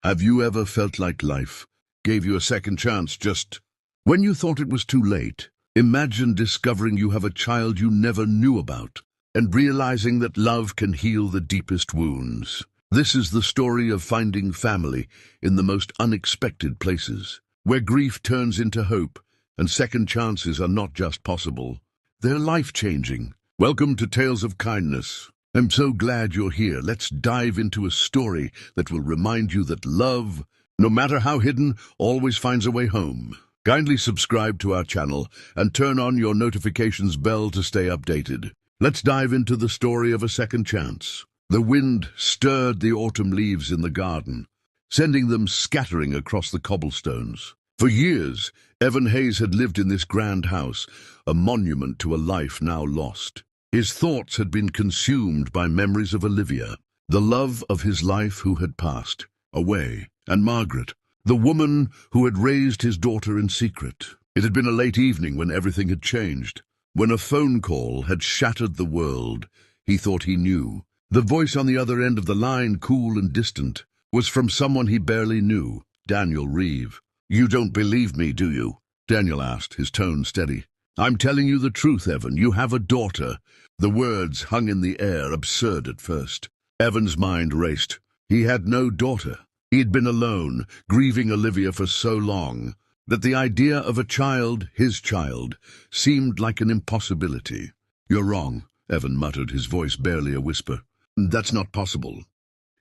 Have you ever felt like life gave you a second chance just when you thought it was too late? Imagine discovering you have a child you never knew about and realizing that love can heal the deepest wounds. This is the story of finding family in the most unexpected places, where grief turns into hope and second chances are not just possible, they're life-changing. Welcome to Tales of Kindness. I'm so glad you're here. Let's dive into a story that will remind you that love, no matter how hidden, always finds a way home. Kindly subscribe to our channel and turn on your notifications bell to stay updated. Let's dive into the story of a second chance. The wind stirred the autumn leaves in the garden, sending them scattering across the cobblestones. For years, Evan Hayes had lived in this grand house, a monument to a life now lost. His thoughts had been consumed by memories of Olivia, the love of his life who had passed away, and Margaret, the woman who had raised his daughter in secret. It had been a late evening when everything had changed. When a phone call had shattered the world, he thought he knew. The voice on the other end of the line, cool and distant, was from someone he barely knew, Daniel Reeve. "You don't believe me, do you?" Daniel asked, his tone steady. "I'm telling you the truth, Evan. You have a daughter." The words hung in the air, absurd at first. Evan's mind raced. He had no daughter. He'd been alone, grieving Olivia for so long, that the idea of a child, his child, seemed like an impossibility. "You're wrong," Evan muttered, his voice barely a whisper. "That's not possible."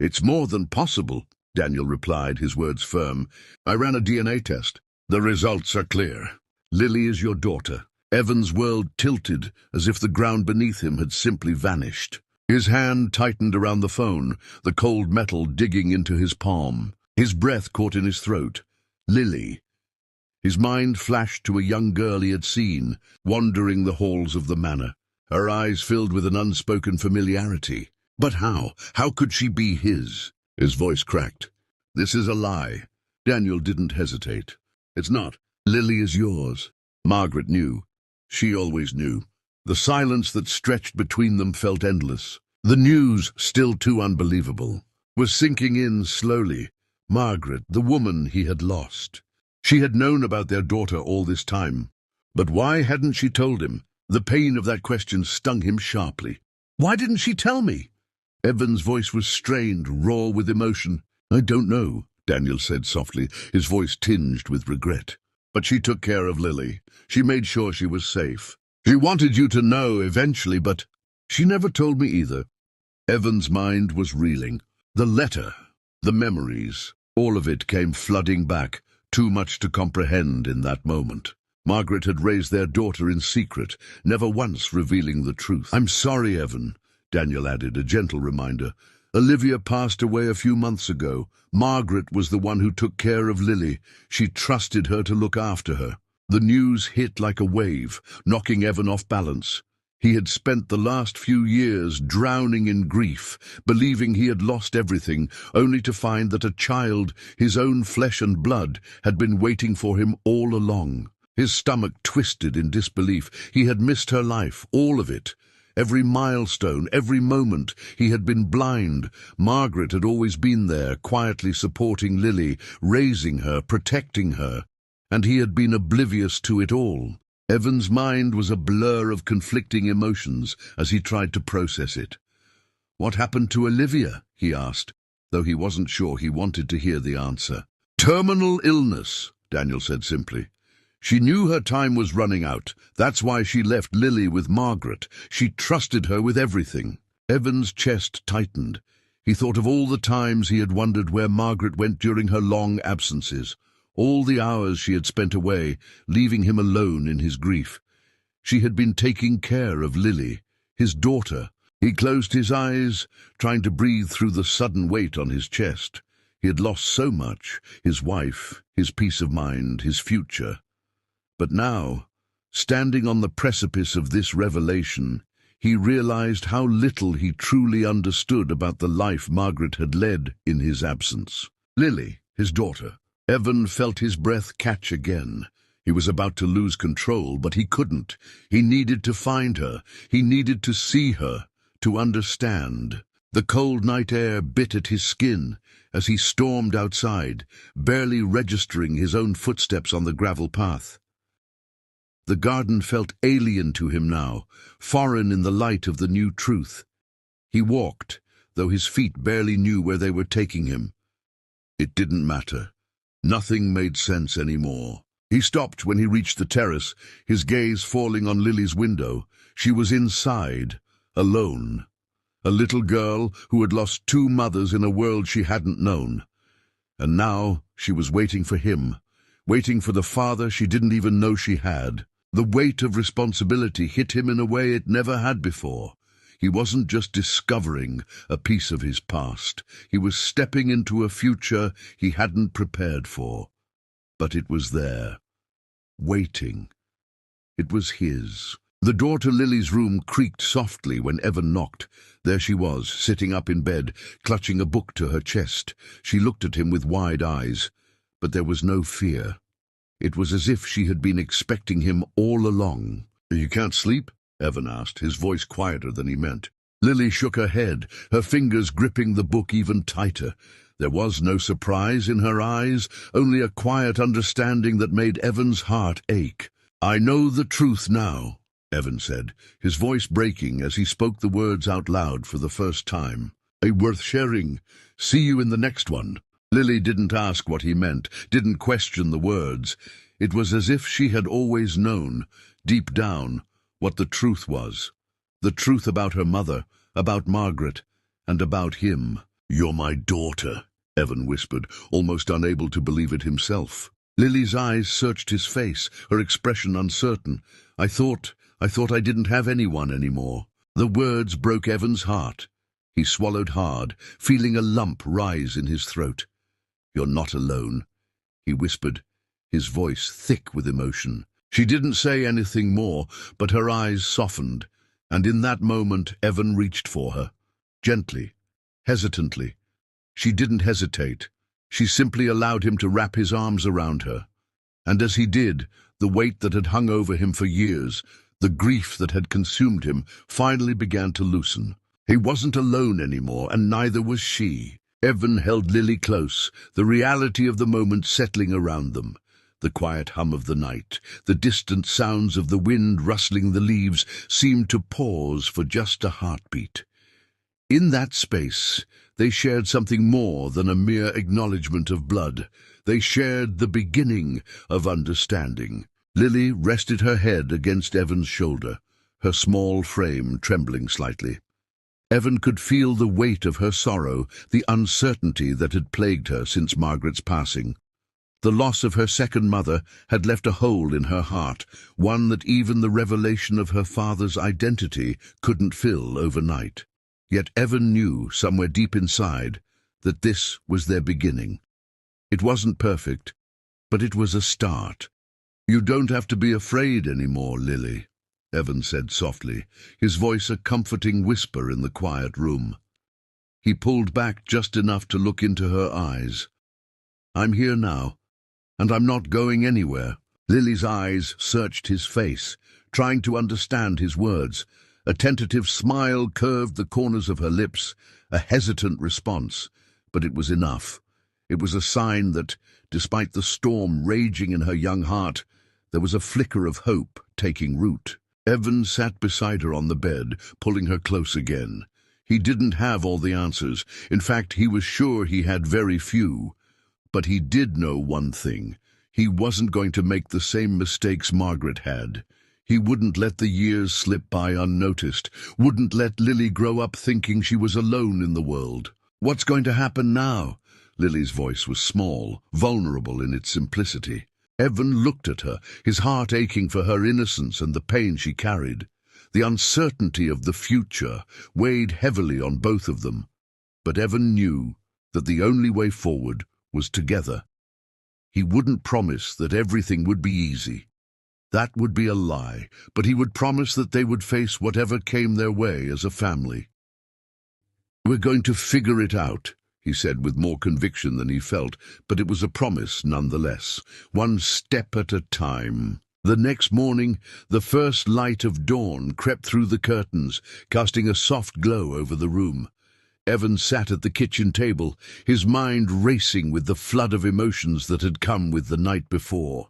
"It's more than possible," Daniel replied, his words firm. "I ran a DNA test. The results are clear. Lily is your daughter." Evan's world tilted as if the ground beneath him had simply vanished. His hand tightened around the phone, the cold metal digging into his palm. His breath caught in his throat. Lily. His mind flashed to a young girl he had seen, wandering the halls of the manor. Her eyes filled with an unspoken familiarity. But how? How could she be his? His voice cracked. "This is a lie." Daniel didn't hesitate. "It's not. Lily is yours." Margaret knew. She always knew. The silence that stretched between them felt endless. The news, still too unbelievable, was sinking in slowly. Margaret, the woman he had lost. She had known about their daughter all this time. But why hadn't she told him? The pain of that question stung him sharply. "Why didn't she tell me?" Evan's voice was strained, raw with emotion. "I don't know," Daniel said softly, his voice tinged with regret. "But she took care of Lily. She made sure she was safe. She wanted you to know eventually, but she never told me either." Evan's mind was reeling. The letter, the memories, all of it came flooding back, too much to comprehend in that moment. Margaret had raised their daughter in secret, never once revealing the truth. "I'm sorry, Evan," Daniel added, a gentle reminder. "Olivia passed away a few months ago. Margaret was the one who took care of Lily. She trusted her to look after her." The news hit like a wave, knocking Evan off balance. He had spent the last few years drowning in grief, believing he had lost everything, only to find that a child, his own flesh and blood, had been waiting for him all along. His stomach twisted in disbelief. He had missed her life, all of it. Every milestone, every moment, he had been blind. Margaret had always been there, quietly supporting Lily, raising her, protecting her. And he had been oblivious to it all. Evan's mind was a blur of conflicting emotions as he tried to process it. "What happened to Olivia?" he asked, though he wasn't sure he wanted to hear the answer. "Terminal illness," Daniel said simply. "She knew her time was running out. That's why she left Lily with Margaret. She trusted her with everything." Evan's chest tightened. He thought of all the times he had wondered where Margaret went during her long absences. All the hours she had spent away, leaving him alone in his grief. She had been taking care of Lily, his daughter. He closed his eyes, trying to breathe through the sudden weight on his chest. He had lost so much, his wife, his peace of mind, his future. But now, standing on the precipice of this revelation, he realized how little he truly understood about the life Margaret had led in his absence. Lily, his daughter. Evan felt his breath catch again. He was about to lose control, but he couldn't. He needed to find her. He needed to see her, to understand. The cold night air bit at his skin as he stormed outside, barely registering his own footsteps on the gravel path. The garden felt alien to him now, foreign in the light of the new truth. He walked, though his feet barely knew where they were taking him. It didn't matter. Nothing made sense anymore. He stopped when he reached the terrace, his gaze falling on Lily's window. She was inside, alone. A little girl who had lost two mothers in a world she hadn't known. And now she was waiting for him, waiting for the father she didn't even know she had. The weight of responsibility hit him in a way it never had before. He wasn't just discovering a piece of his past. He was stepping into a future he hadn't prepared for. But it was there, waiting. It was his. The door to Lily's room creaked softly when Evan knocked. There she was, sitting up in bed, clutching a book to her chest. She looked at him with wide eyes, but there was no fear. It was as if she had been expecting him all along. "You can't sleep?" Evan asked, his voice quieter than he meant. Lily shook her head, her fingers gripping the book even tighter. There was no surprise in her eyes, only a quiet understanding that made Evan's heart ache. "I know the truth now," Evan said, his voice breaking as he spoke the words out loud for the first time. "Worth sharing. See you in the next one." Lily didn't ask what he meant, didn't question the words. It was as if she had always known, deep down, what the truth was. The truth about her mother, about Margaret, and about him. "You're my daughter," Evan whispered, almost unable to believe it himself. Lily's eyes searched his face, her expression uncertain. I thought I didn't have anyone anymore." The words broke Evan's heart. He swallowed hard, feeling a lump rise in his throat. "You're not alone," he whispered, his voice thick with emotion. She didn't say anything more, but her eyes softened, and in that moment Evan reached for her. Gently, hesitantly. She didn't hesitate. She simply allowed him to wrap his arms around her. And as he did, the weight that had hung over him for years, the grief that had consumed him, finally began to loosen. He wasn't alone anymore, and neither was she. Evan held Lily close, the reality of the moment settling around them. The quiet hum of the night, the distant sounds of the wind rustling the leaves seemed to pause for just a heartbeat. In that space, they shared something more than a mere acknowledgement of blood. They shared the beginning of understanding. Lily rested her head against Evan's shoulder, her small frame trembling slightly. Evan could feel the weight of her sorrow, the uncertainty that had plagued her since Margaret's passing. The loss of her second mother had left a hole in her heart, one that even the revelation of her father's identity couldn't fill overnight. Yet Evan knew, somewhere deep inside, that this was their beginning. It wasn't perfect, but it was a start. "You don't have to be afraid anymore, Lily," Evan said softly, his voice a comforting whisper in the quiet room. He pulled back just enough to look into her eyes. "I'm here now, and I'm not going anywhere." Lily's eyes searched his face, trying to understand his words. A tentative smile curved the corners of her lips, a hesitant response, but it was enough. It was a sign that, despite the storm raging in her young heart, there was a flicker of hope taking root. Evan sat beside her on the bed, pulling her close again. He didn't have all the answers. In fact, he was sure he had very few. But he did know one thing. He wasn't going to make the same mistakes Margaret had. He wouldn't let the years slip by unnoticed, wouldn't let Lily grow up thinking she was alone in the world. "What's going to happen now?" Lily's voice was small, vulnerable in its simplicity. Evan looked at her, his heart aching for her innocence and the pain she carried. The uncertainty of the future weighed heavily on both of them. But Evan knew that the only way forward was together. He wouldn't promise that everything would be easy. That would be a lie, but he would promise that they would face whatever came their way as a family. "We're going to figure it out," he said with more conviction than he felt, but it was a promise nonetheless, one step at a time. The next morning, the first light of dawn crept through the curtains, casting a soft glow over the room. Evan sat at the kitchen table, his mind racing with the flood of emotions that had come with the night before.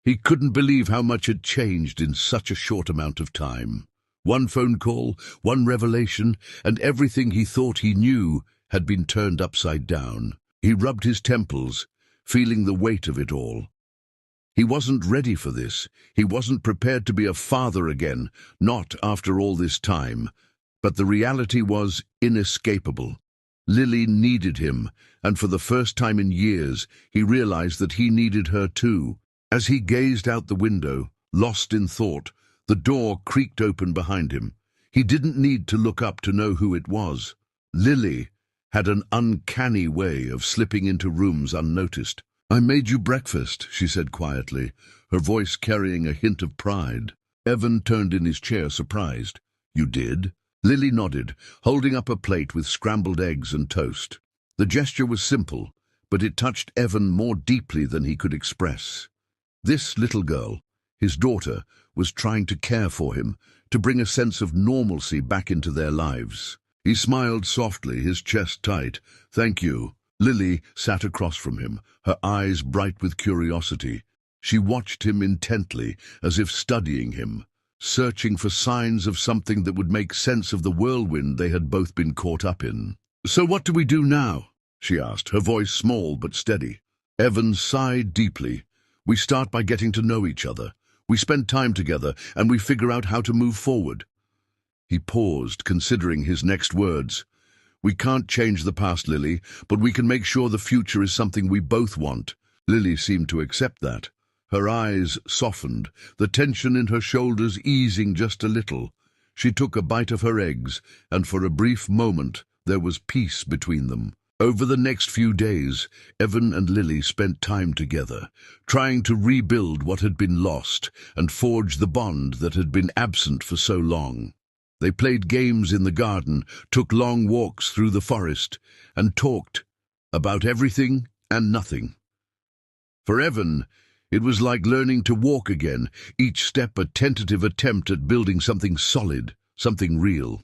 He couldn't believe how much had changed in such a short amount of time. One phone call, one revelation, and everything he thought he knew had been turned upside down. He rubbed his temples, feeling the weight of it all. He wasn't ready for this. He wasn't prepared to be a father again, not after all this time. But the reality was inescapable. Lily needed him, and for the first time in years, he realized that he needed her too. As he gazed out the window, lost in thought, the door creaked open behind him. He didn't need to look up to know who it was. Lily had an uncanny way of slipping into rooms unnoticed. "I made you breakfast," she said quietly, her voice carrying a hint of pride. Evan turned in his chair, surprised. "You did?" Lily nodded, holding up a plate with scrambled eggs and toast. The gesture was simple, but it touched Evan more deeply than he could express. This little girl, his daughter, was trying to care for him, to bring a sense of normalcy back into their lives. He smiled softly, his chest tight. "Thank you." Lily sat across from him, her eyes bright with curiosity. She watched him intently, as if studying him, searching for signs of something that would make sense of the whirlwind they had both been caught up in. "So what do we do now?" she asked, her voice small but steady. Evan sighed deeply. "We start by getting to know each other. We spend time together, and we figure out how to move forward." He paused, considering his next words. "We can't change the past, Lily, but we can make sure the future is something we both want." Lily seemed to accept that. Her eyes softened, the tension in her shoulders easing just a little. She took a bite of her eggs, and for a brief moment there was peace between them. Over the next few days, Evan and Lily spent time together, trying to rebuild what had been lost and forge the bond that had been absent for so long. They played games in the garden, took long walks through the forest, and talked about everything and nothing. For Evan, it was like learning to walk again, each step a tentative attempt at building something solid, something real.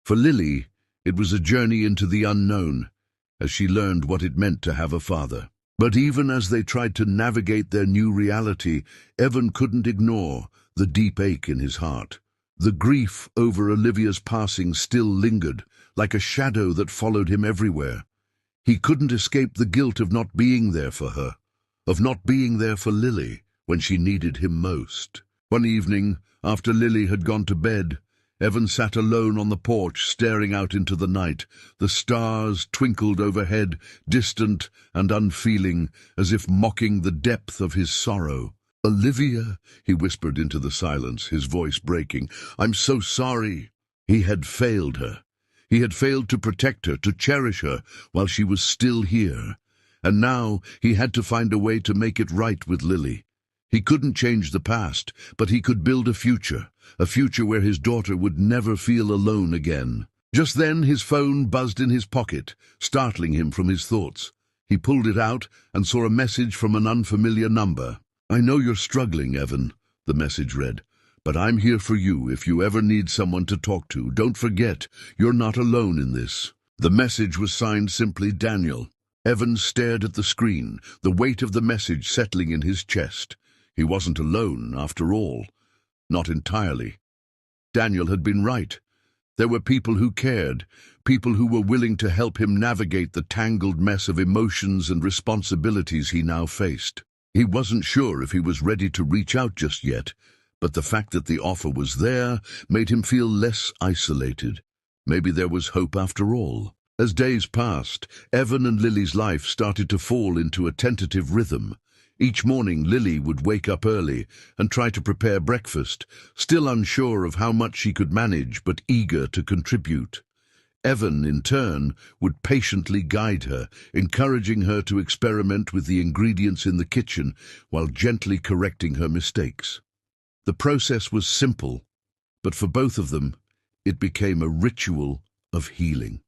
For Lily, it was a journey into the unknown, as she learned what it meant to have a father. But even as they tried to navigate their new reality, Evan couldn't ignore the deep ache in his heart. The grief over Olivia's passing still lingered, like a shadow that followed him everywhere. He couldn't escape the guilt of not being there for her, of not being there for Lily when she needed him most. One evening, after Lily had gone to bed, Evan sat alone on the porch, staring out into the night. The stars twinkled overhead, distant and unfeeling, as if mocking the depth of his sorrow. "Olivia," he whispered into the silence, his voice breaking, "I'm so sorry." He had failed her. He had failed to protect her, to cherish her, while she was still here. And now he had to find a way to make it right with Lily. He couldn't change the past, but he could build a future where his daughter would never feel alone again. Just then his phone buzzed in his pocket, startling him from his thoughts. He pulled it out and saw a message from an unfamiliar number. "I know you're struggling, Evan," the message read, "but I'm here for you if you ever need someone to talk to. Don't forget, you're not alone in this." The message was signed simply Daniel. Evan stared at the screen, the weight of the message settling in his chest. He wasn't alone, after all. Not entirely. Daniel had been right. There were people who cared, people who were willing to help him navigate the tangled mess of emotions and responsibilities he now faced. He wasn't sure if he was ready to reach out just yet, but the fact that the offer was there made him feel less isolated. Maybe there was hope after all. As days passed, Evan and Lily's life started to fall into a tentative rhythm. Each morning Lily would wake up early and try to prepare breakfast, still unsure of how much she could manage but eager to contribute. Evan, in turn, would patiently guide her, encouraging her to experiment with the ingredients in the kitchen while gently correcting her mistakes. The process was simple, but for both of them, it became a ritual of healing.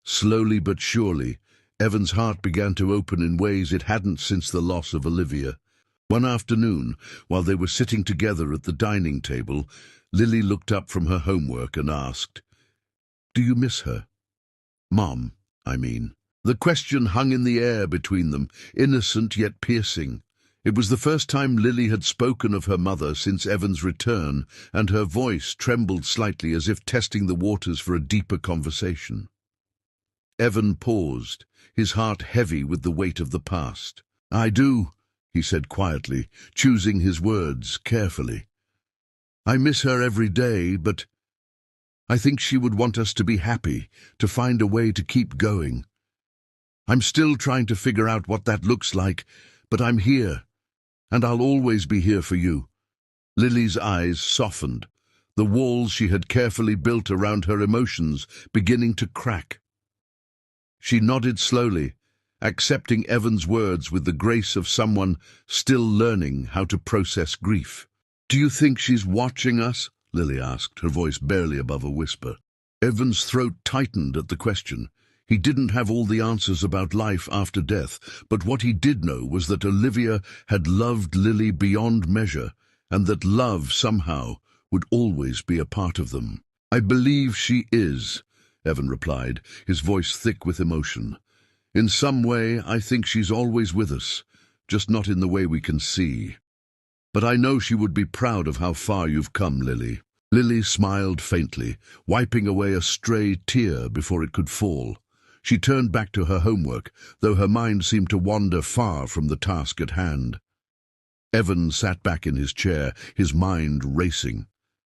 Slowly but surely, Evan's heart began to open in ways it hadn't since the loss of Olivia. One afternoon, while they were sitting together at the dining table, Lily looked up from her homework and asked, "Do you miss her?" Mom, I mean. The question hung in the air between them, innocent yet piercing. It was the first time Lily had spoken of her mother since Evan's return, and her voice trembled slightly as if testing the waters for a deeper conversation. Evan paused, his heart heavy with the weight of the past. "I do," he said quietly, choosing his words carefully. "I miss her every day, but I think she would want us to be happy, to find a way to keep going. I'm still trying to figure out what that looks like, but I'm here, and I'll always be here for you." Lily's eyes softened, the walls she had carefully built around her emotions beginning to crack. She nodded slowly, accepting Evan's words with the grace of someone still learning how to process grief. "Do you think she's watching us?" Lily asked, her voice barely above a whisper. Evan's throat tightened at the question. He didn't have all the answers about life after death, but what he did know was that Olivia had loved Lily beyond measure, and that love, somehow, would always be a part of them. "I believe she is," Evan replied, his voice thick with emotion. "In some way, I think she's always with us, just not in the way we can see. But I know she would be proud of how far you've come, Lily." Lily smiled faintly, wiping away a stray tear before it could fall. She turned back to her homework, though her mind seemed to wander far from the task at hand. Evan sat back in his chair, his mind racing.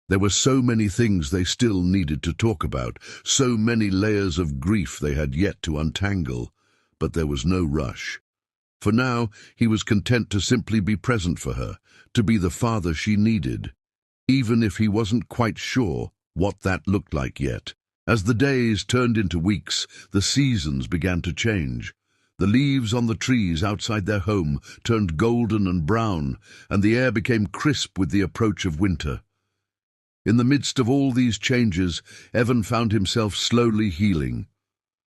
There were so many things they still needed to talk about, so many layers of grief they had yet to untangle, but there was no rush. For now, he was content to simply be present for her, to be the father she needed, even if he wasn't quite sure what that looked like yet. As the days turned into weeks, the seasons began to change. The leaves on the trees outside their home turned golden and brown, and the air became crisp with the approach of winter. In the midst of all these changes, Evan found himself slowly healing.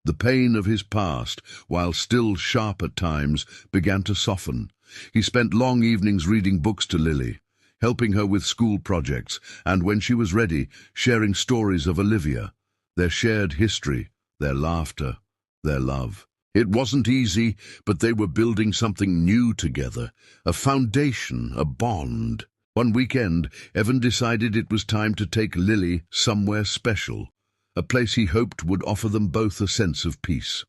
The pain of his past, while still sharp at times, began to soften. He spent long evenings reading books to Lily, helping her with school projects, and when she was ready, sharing stories of Olivia, their shared history, their laughter, their love. It wasn't easy, but they were building something new together, a foundation, a bond. One weekend, Evan decided it was time to take Lily somewhere special, a place he hoped would offer them both a sense of peace.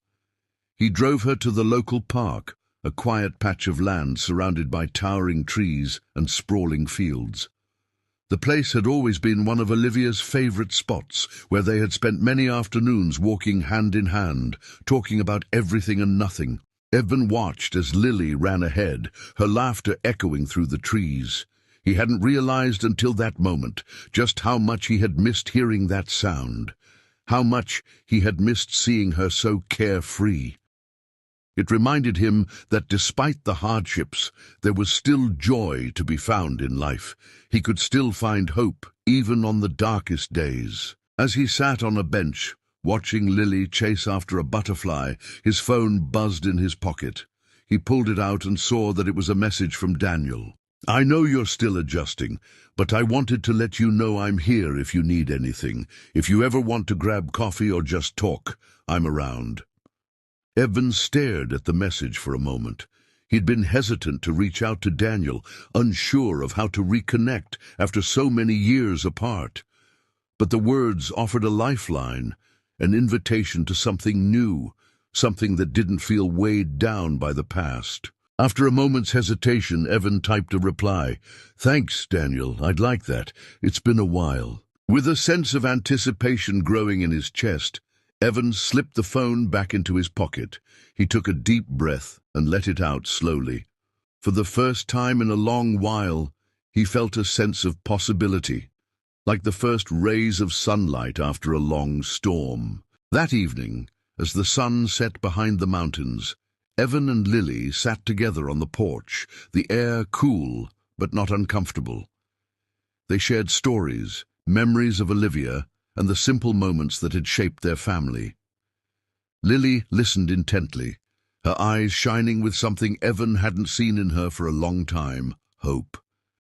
He drove her to the local park, a quiet patch of land surrounded by towering trees and sprawling fields. The place had always been one of Olivia's favorite spots, where they had spent many afternoons walking hand in hand, talking about everything and nothing. Evan watched as Lily ran ahead, her laughter echoing through the trees. He hadn't realized until that moment just how much he had missed hearing that sound, how much he had missed seeing her so carefree. It reminded him that despite the hardships, there was still joy to be found in life. He could still find hope, even on the darkest days. As he sat on a bench, watching Lily chase after a butterfly, his phone buzzed in his pocket. He pulled it out and saw that it was a message from Daniel. "I know you're still adjusting, but I wanted to let you know I'm here if you need anything. If you ever want to grab coffee or just talk, I'm around." Evan stared at the message for a moment. He'd been hesitant to reach out to Daniel, unsure of how to reconnect after so many years apart. But the words offered a lifeline, an invitation to something new, something that didn't feel weighed down by the past. After a moment's hesitation, Evan typed a reply. "Thanks, Daniel, I'd like that. It's been a while." With a sense of anticipation growing in his chest, Evan slipped the phone back into his pocket. He took a deep breath and let it out slowly. For the first time in a long while, he felt a sense of possibility, like the first rays of sunlight after a long storm. That evening, as the sun set behind the mountains, Evan and Lily sat together on the porch, the air cool but not uncomfortable. They shared stories, memories of Olivia, and the simple moments that had shaped their family. Lily listened intently, her eyes shining with something Evan hadn't seen in her for a long time, hope.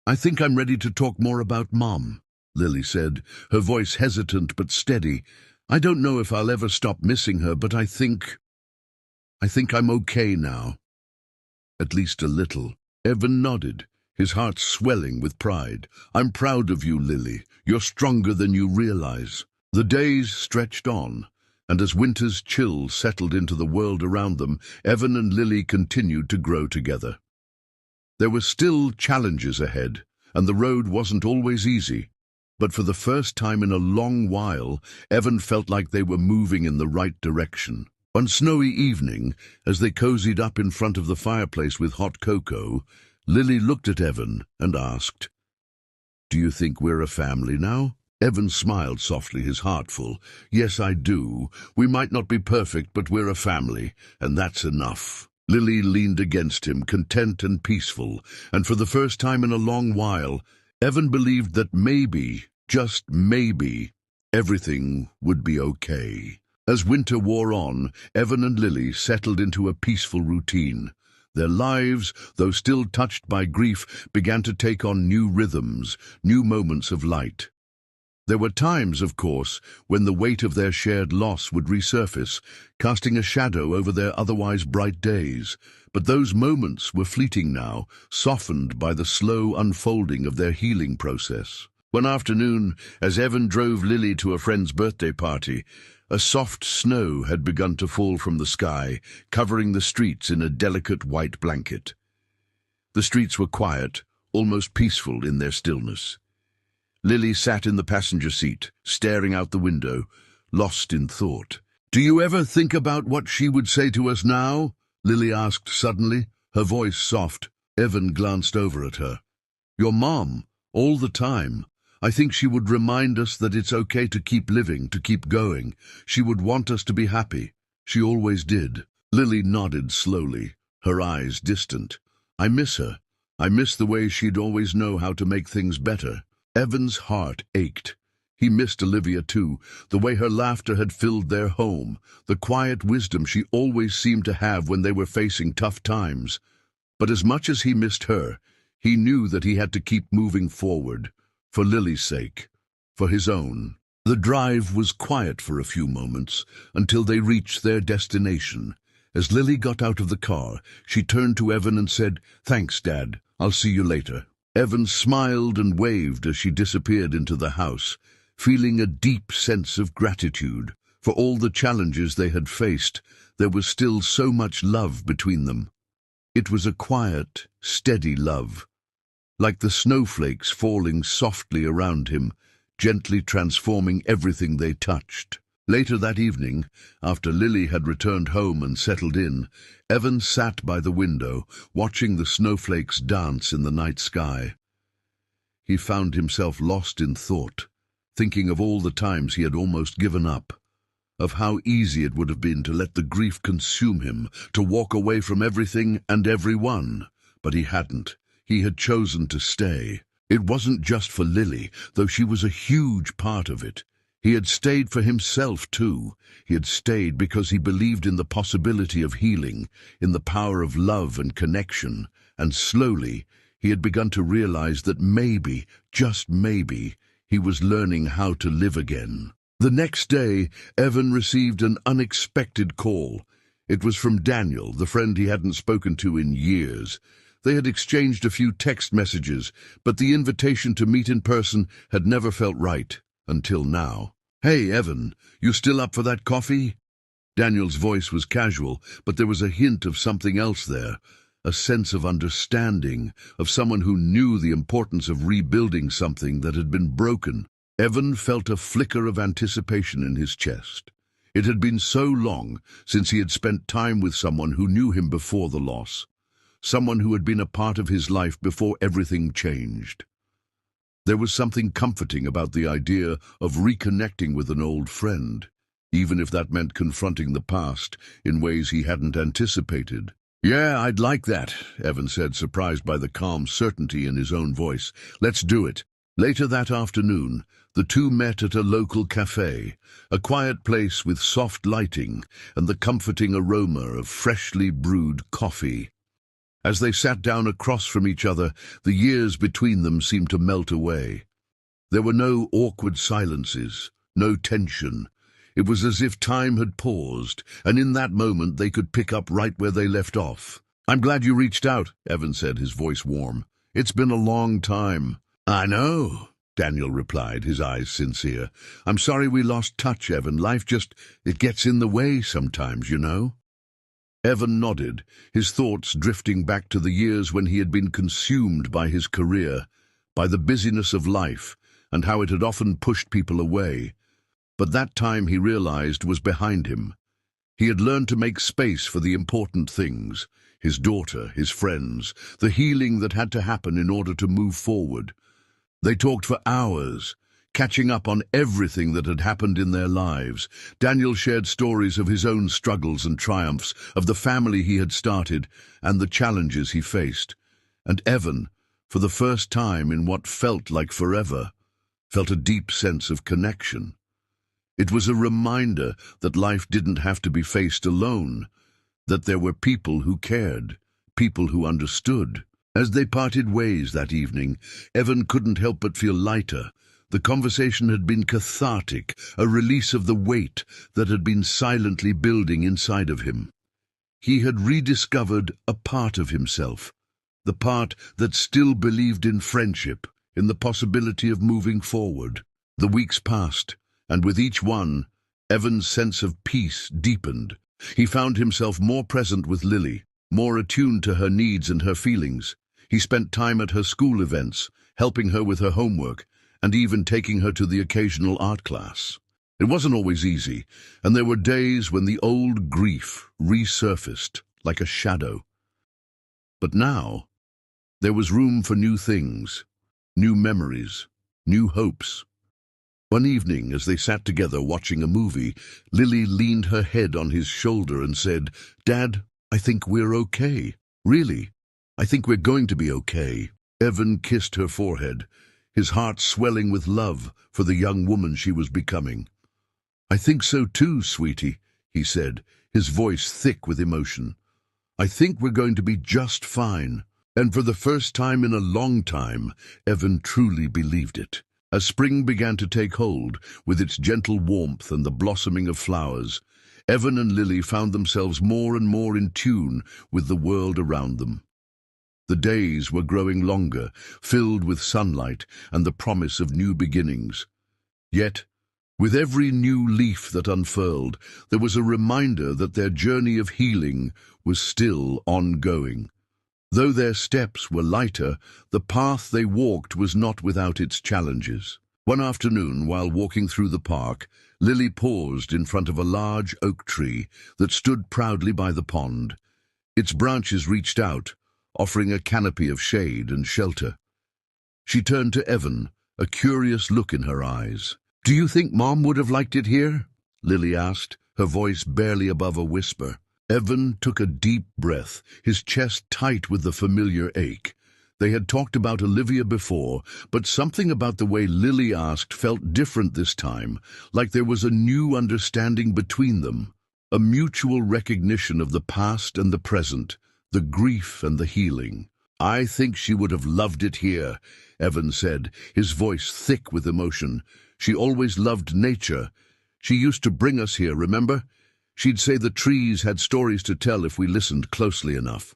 "I think I'm ready to talk more about Mom," Lily said, her voice hesitant but steady. I don't know if I'll ever stop missing her, but I think I'm okay now. At least a little. Evan nodded, his heart swelling with pride. I'm proud of you, Lily. You're stronger than you realize. The days stretched on, and as winter's chill settled into the world around them, Evan and Lily continued to grow together. There were still challenges ahead, and the road wasn't always easy. But for the first time in a long while, Evan felt like they were moving in the right direction. One snowy evening, as they cozied up in front of the fireplace with hot cocoa, Lily looked at Evan and asked, "Do you think we're a family now?" Evan smiled softly, his heart full. "Yes, I do. We might not be perfect, but we're a family, and that's enough." Lily leaned against him, content and peaceful, and for the first time in a long while, Evan believed that maybe, just maybe, everything would be okay. As winter wore on, Evan and Lily settled into a peaceful routine. Their lives, though still touched by grief, began to take on new rhythms, new moments of light. There were times, of course, when the weight of their shared loss would resurface, casting a shadow over their otherwise bright days. But those moments were fleeting now, softened by the slow unfolding of their healing process. One afternoon, as Evan drove Lily to a friend's birthday party, a soft snow had begun to fall from the sky, covering the streets in a delicate white blanket. The streets were quiet, almost peaceful in their stillness. Lily sat in the passenger seat, staring out the window, lost in thought. "Do you ever think about what she would say to us now?" Lily asked suddenly, her voice soft. Evan glanced over at her. "Your mom, all the time. I think she would remind us that it's okay to keep living, to keep going. She would want us to be happy. She always did." Lily nodded slowly, her eyes distant. "I miss her. I miss the way she'd always know how to make things better." Evan's heart ached. He missed Olivia too, the way her laughter had filled their home, the quiet wisdom she always seemed to have when they were facing tough times. But as much as he missed her, he knew that he had to keep moving forward, for Lily's sake, for his own. The drive was quiet for a few moments, until they reached their destination. As Lily got out of the car, she turned to Evan and said, "Thanks, Dad. I'll see you later." Evan smiled and waved as she disappeared into the house, feeling a deep sense of gratitude. For all the challenges they had faced, there was still so much love between them. It was a quiet, steady love, like the snowflakes falling softly around him, gently transforming everything they touched. Later that evening, after Lily had returned home and settled in, Evan sat by the window, watching the snowflakes dance in the night sky. He found himself lost in thought, thinking of all the times he had almost given up, of how easy it would have been to let the grief consume him, to walk away from everything and everyone. But he hadn't. He had chosen to stay. It wasn't just for Lily, though she was a huge part of it. He had stayed for himself, too. He had stayed because he believed in the possibility of healing, in the power of love and connection, and slowly he had begun to realize that maybe, just maybe, he was learning how to live again. The next day, Evan received an unexpected call. It was from Daniel, the friend he hadn't spoken to in years. They had exchanged a few text messages, but the invitation to meet in person had never felt right. Until now. "Hey, Evan, you still up for that coffee?" Daniel's voice was casual, but there was a hint of something else there, a sense of understanding, of someone who knew the importance of rebuilding something that had been broken. Evan felt a flicker of anticipation in his chest. It had been so long since he had spent time with someone who knew him before the loss, someone who had been a part of his life before everything changed. There was something comforting about the idea of reconnecting with an old friend, even if that meant confronting the past in ways he hadn't anticipated. "Yeah, I'd like that," Evan said, surprised by the calm certainty in his own voice. "Let's do it." Later that afternoon, the two met at a local cafe, a quiet place with soft lighting and the comforting aroma of freshly brewed coffee. As they sat down across from each other, the years between them seemed to melt away. There were no awkward silences, no tension. It was as if time had paused, and in that moment they could pick up right where they left off. "I'm glad you reached out," Evan said, his voice warm. "It's been a long time." "I know," Daniel replied, his eyes sincere. "I'm sorry we lost touch, Evan. Life it gets in the way sometimes, you know." Evan nodded, his thoughts drifting back to the years when he had been consumed by his career, by the busyness of life, and how it had often pushed people away. But that time, he realized, was behind him. He had learned to make space for the important things: his daughter, his friends, the healing that had to happen in order to move forward. They talked for hours, catching up on everything that had happened in their lives. Daniel shared stories of his own struggles and triumphs, of the family he had started, and the challenges he faced. And Evan, for the first time in what felt like forever, felt a deep sense of connection. It was a reminder that life didn't have to be faced alone, that there were people who cared, people who understood. As they parted ways that evening, Evan couldn't help but feel lighter. The conversation had been cathartic, a release of the weight that had been silently building inside of him. He had rediscovered a part of himself, the part that still believed in friendship, in the possibility of moving forward. The weeks passed, and with each one, Evan's sense of peace deepened. He found himself more present with Lily, more attuned to her needs and her feelings. He spent time at her school events, helping her with her homework, and even taking her to the occasional art class. It wasn't always easy, and there were days when the old grief resurfaced like a shadow. But now, there was room for new things, new memories, new hopes. One evening, as they sat together watching a movie, Lily leaned her head on his shoulder and said, "Dad, I think we're okay. Really, I think we're going to be okay." Evan kissed her forehead, his heart swelling with love for the young woman she was becoming. "I think so too, sweetie," he said, his voice thick with emotion. "I think we're going to be just fine." And for the first time in a long time, Evan truly believed it. As spring began to take hold, with its gentle warmth and the blossoming of flowers, Evan and Lily found themselves more and more in tune with the world around them. The days were growing longer, filled with sunlight and the promise of new beginnings. Yet, with every new leaf that unfurled, there was a reminder that their journey of healing was still ongoing. Though their steps were lighter, the path they walked was not without its challenges. One afternoon, while walking through the park, Lily paused in front of a large oak tree that stood proudly by the pond. Its branches reached out, offering a canopy of shade and shelter. She turned to Evan, a curious look in her eyes. "Do you think Mom would have liked it here?" Lily asked, her voice barely above a whisper. Evan took a deep breath, his chest tight with the familiar ache. They had talked about Olivia before, but something about the way Lily asked felt different this time, like there was a new understanding between them, a mutual recognition of the past and the present, the grief and the healing. "I think she would have loved it here," Evan said, his voice thick with emotion. "She always loved nature. She used to bring us here, remember? She'd say the trees had stories to tell if we listened closely enough."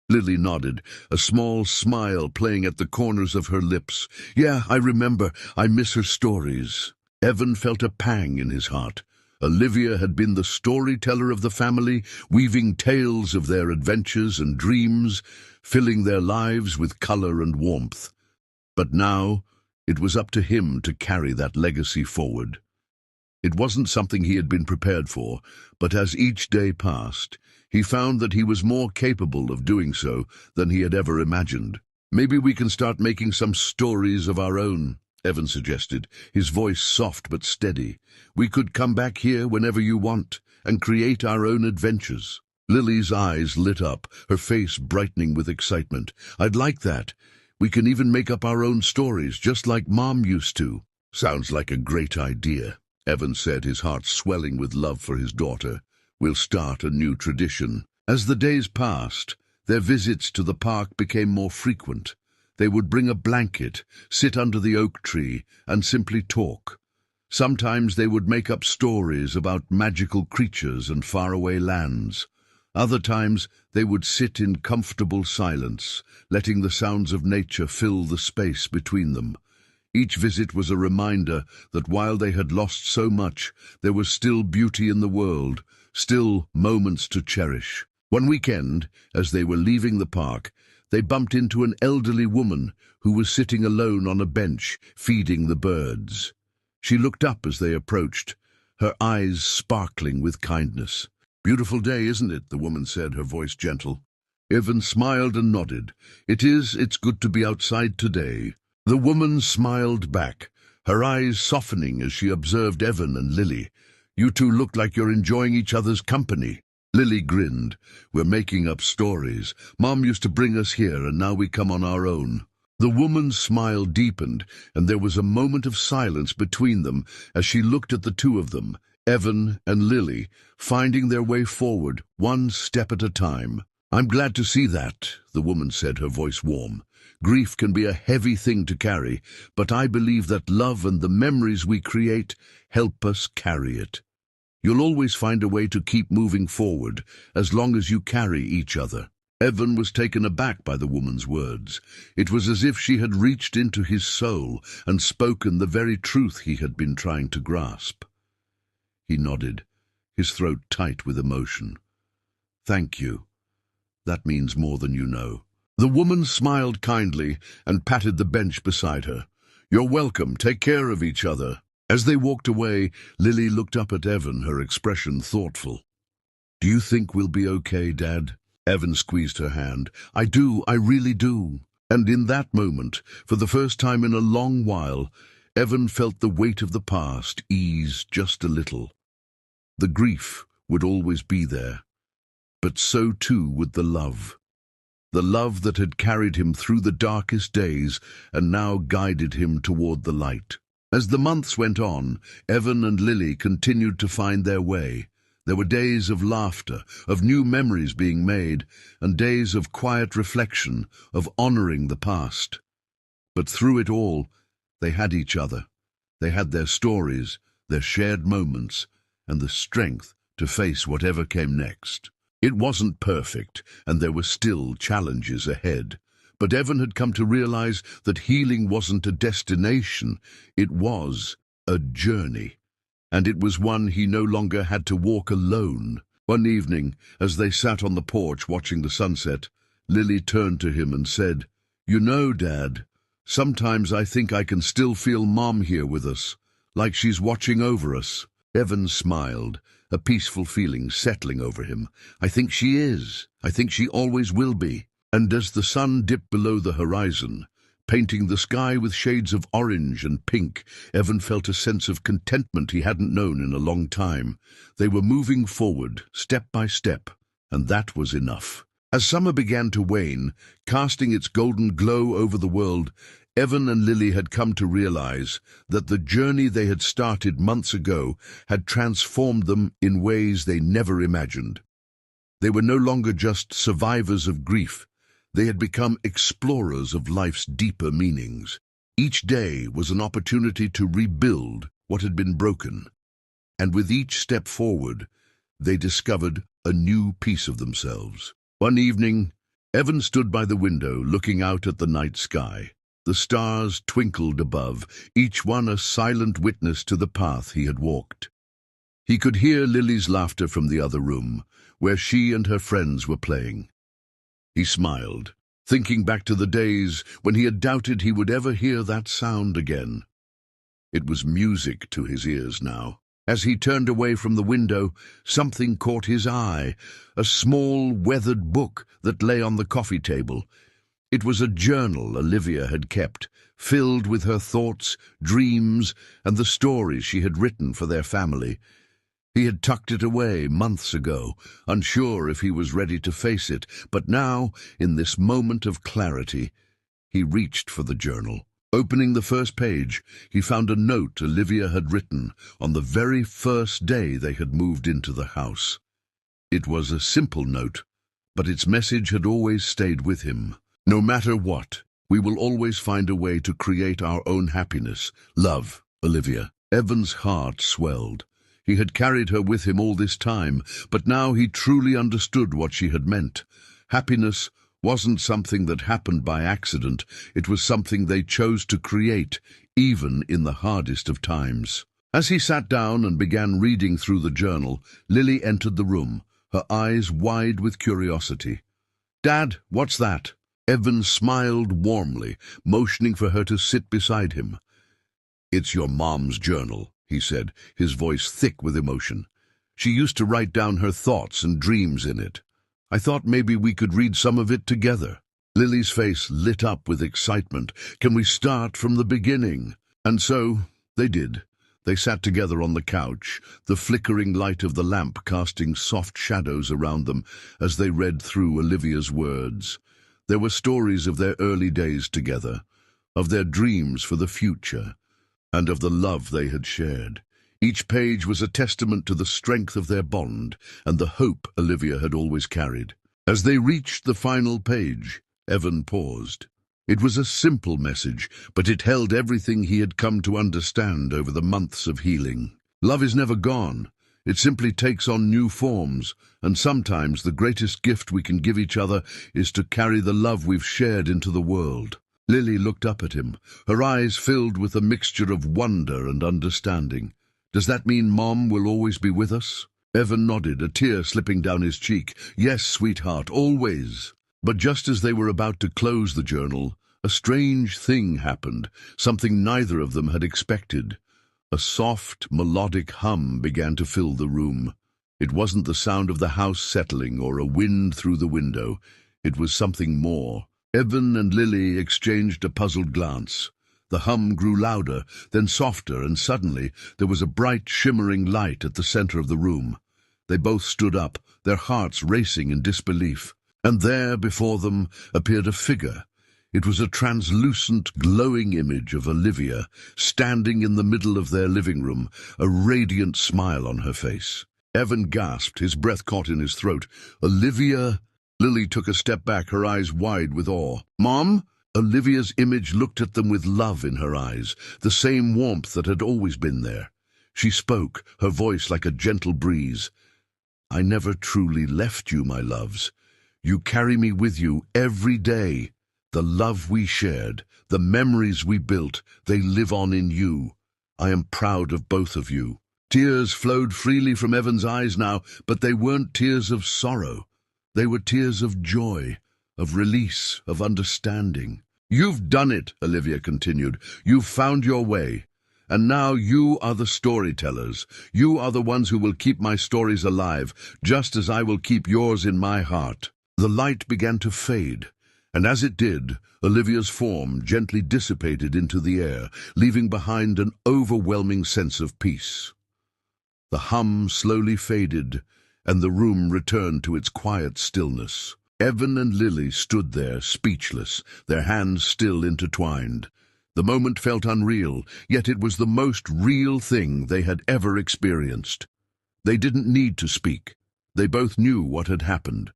Lily nodded, a small smile playing at the corners of her lips. "Yeah, I remember. I miss her stories." Evan felt a pang in his heart. Olivia had been the storyteller of the family, weaving tales of their adventures and dreams, filling their lives with color and warmth. But now, it was up to him to carry that legacy forward. It wasn't something he had been prepared for, but as each day passed, he found that he was more capable of doing so than he had ever imagined. "Maybe we can start making some stories of our own," Evan suggested, his voice soft but steady. "We could come back here whenever you want and create our own adventures." Lily's eyes lit up, her face brightening with excitement. "I'd like that. We can even make up our own stories, just like Mom used to." "Sounds like a great idea," Evan said, his heart swelling with love for his daughter. "We'll start a new tradition." As the days passed, their visits to the park became more frequent. They would bring a blanket, sit under the oak tree, and simply talk. Sometimes they would make up stories about magical creatures and faraway lands. Other times they would sit in comfortable silence, letting the sounds of nature fill the space between them. Each visit was a reminder that while they had lost so much, there was still beauty in the world, still moments to cherish. One weekend, as they were leaving the park, they bumped into an elderly woman who was sitting alone on a bench, feeding the birds. She looked up as they approached, her eyes sparkling with kindness. "Beautiful day, isn't it?" the woman said, her voice gentle. Evan smiled and nodded. "It is. It's good to be outside today." The woman smiled back, her eyes softening as she observed Evan and Lily. "You two look like you're enjoying each other's company." Lily grinned. "We're making up stories. Mom used to bring us here, and now we come on our own." The woman's smile deepened, and there was a moment of silence between them as she looked at the two of them, Evan and Lily, finding their way forward, one step at a time. "I'm glad to see that," the woman said, her voice warm. "Grief can be a heavy thing to carry, but I believe that love and the memories we create help us carry it. You'll always find a way to keep moving forward, as long as you carry each other." Evan was taken aback by the woman's words. It was as if she had reached into his soul and spoken the very truth he had been trying to grasp. He nodded, his throat tight with emotion. "Thank you. That means more than you know." The woman smiled kindly and patted the bench beside her. "You're welcome. Take care of each other." As they walked away, Lily looked up at Evan, her expression thoughtful. "Do you think we'll be okay, Dad?" Evan squeezed her hand. "I do, I really do." And in that moment, for the first time in a long while, Evan felt the weight of the past ease just a little. The grief would always be there, but so too would the love. The love that had carried him through the darkest days and now guided him toward the light. As the months went on, Evan and Lily continued to find their way. There were days of laughter, of new memories being made, and days of quiet reflection, of honoring the past. But through it all, they had each other. They had their stories, their shared moments, and the strength to face whatever came next. It wasn't perfect, and there were still challenges ahead. But Evan had come to realize that healing wasn't a destination, it was a journey. And it was one he no longer had to walk alone. One evening, as they sat on the porch watching the sunset, Lily turned to him and said, "You know, Dad, sometimes I think I can still feel Mom here with us, like she's watching over us." Evan smiled, a peaceful feeling settling over him. "I think she is. I think she always will be." And as the sun dipped below the horizon, painting the sky with shades of orange and pink, Evan felt a sense of contentment he hadn't known in a long time. They were moving forward, step by step, and that was enough. As summer began to wane, casting its golden glow over the world, Evan and Lily had come to realize that the journey they had started months ago had transformed them in ways they never imagined. They were no longer just survivors of grief. They had become explorers of life's deeper meanings. Each day was an opportunity to rebuild what had been broken. And with each step forward, they discovered a new piece of themselves. One evening, Evan stood by the window looking out at the night sky. The stars twinkled above, each one a silent witness to the path he had walked. He could hear Lily's laughter from the other room, where she and her friends were playing. He smiled, thinking back to the days when he had doubted he would ever hear that sound again. It was music to his ears now. As he turned away from the window, something caught his eye, a small, weathered book that lay on the coffee table. It was a journal Olivia had kept, filled with her thoughts, dreams, and the stories she had written for their family. He had tucked it away months ago, unsure if he was ready to face it, but now, in this moment of clarity, he reached for the journal. Opening the first page, he found a note Olivia had written on the very first day they had moved into the house. It was a simple note, but its message had always stayed with him. "No matter what, we will always find a way to create our own happiness. Love, Olivia." Evan's heart swelled. He had carried her with him all this time, but now he truly understood what she had meant. Happiness wasn't something that happened by accident. It was something they chose to create, even in the hardest of times. As he sat down and began reading through the journal, Lily entered the room, her eyes wide with curiosity. "Dad, what's that?" Evan smiled warmly, motioning for her to sit beside him. "It's your mom's journal," he said, his voice thick with emotion. "She used to write down her thoughts and dreams in it. I thought maybe we could read some of it together." Lily's face lit up with excitement. "Can we start from the beginning?" And so they did. They sat together on the couch, the flickering light of the lamp casting soft shadows around them as they read through Olivia's words. There were stories of their early days together, of their dreams for the future, and of the love they had shared. Each page was a testament to the strength of their bond and the hope Olivia had always carried. As they reached the final page, Evan paused. It was a simple message, but it held everything he had come to understand over the months of healing. Love is never gone. It simply takes on new forms, and sometimes the greatest gift we can give each other is to carry the love we've shared into the world. Lily looked up at him, her eyes filled with a mixture of wonder and understanding. "Does that mean Mom will always be with us?" Evan nodded, a tear slipping down his cheek. "Yes, sweetheart, always." But just as they were about to close the journal, a strange thing happened, something neither of them had expected. A soft, melodic hum began to fill the room. It wasn't the sound of the house settling or a wind through the window. It was something more. Evan and Lily exchanged a puzzled glance. The hum grew louder, then softer, and suddenly there was a bright, shimmering light at the center of the room. They both stood up, their hearts racing in disbelief. And there, before them, appeared a figure. It was a translucent, glowing image of Olivia, standing in the middle of their living room, a radiant smile on her face. Evan gasped, his breath caught in his throat. "Olivia?" Lily took a step back, her eyes wide with awe. "Mom?" Olivia's image looked at them with love in her eyes, the same warmth that had always been there. She spoke, her voice like a gentle breeze. "I never truly left you, my loves. You carry me with you every day. The love we shared, the memories we built, they live on in you. I am proud of both of you." Tears flowed freely from Evan's eyes now, but they weren't tears of sorrow. They were tears of joy, of release, of understanding. "You've done it," Olivia continued. "You've found your way. And now you are the storytellers. You are the ones who will keep my stories alive, just as I will keep yours in my heart." The light began to fade, and as it did, Olivia's form gently dissipated into the air, leaving behind an overwhelming sense of peace. The hum slowly faded, and the room returned to its quiet stillness. Evan and Lily stood there, speechless, their hands still intertwined. The moment felt unreal, yet it was the most real thing they had ever experienced. They didn't need to speak. They both knew what had happened.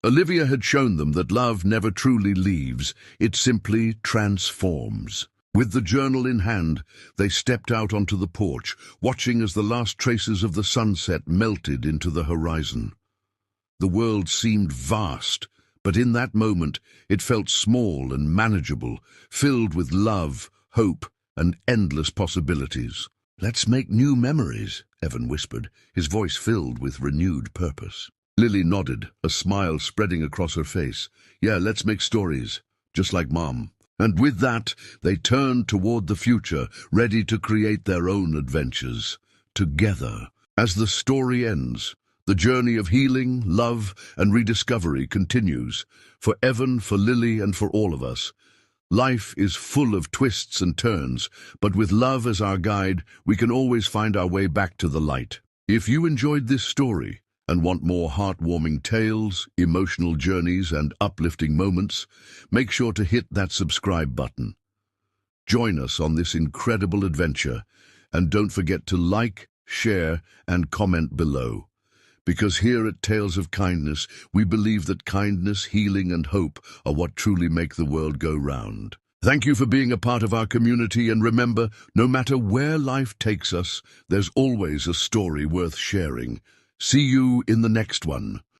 Olivia had shown them that love never truly leaves, it simply transforms. With the journal in hand, they stepped out onto the porch, watching as the last traces of the sunset melted into the horizon. The world seemed vast, but in that moment it felt small and manageable, filled with love, hope, and endless possibilities. "Let's make new memories," Evan whispered, his voice filled with renewed purpose. Lily nodded, a smile spreading across her face. "Yeah, let's make stories, just like Mom." And with that, they turned toward the future, ready to create their own adventures, together. As the story ends, the journey of healing, love, and rediscovery continues. For Evan, for Lily, and for all of us. Life is full of twists and turns, but with love as our guide, we can always find our way back to the light. If you enjoyed this story, and want more heartwarming tales, emotional journeys, and uplifting moments, make sure to hit that subscribe button. Join us on this incredible adventure, and don't forget to like, share, and comment below. Because here at Tales of Kindness, we believe that kindness, healing, and hope are what truly make the world go round. Thank you for being a part of our community, and remember, no matter where life takes us, there's always a story worth sharing. See you in the next one.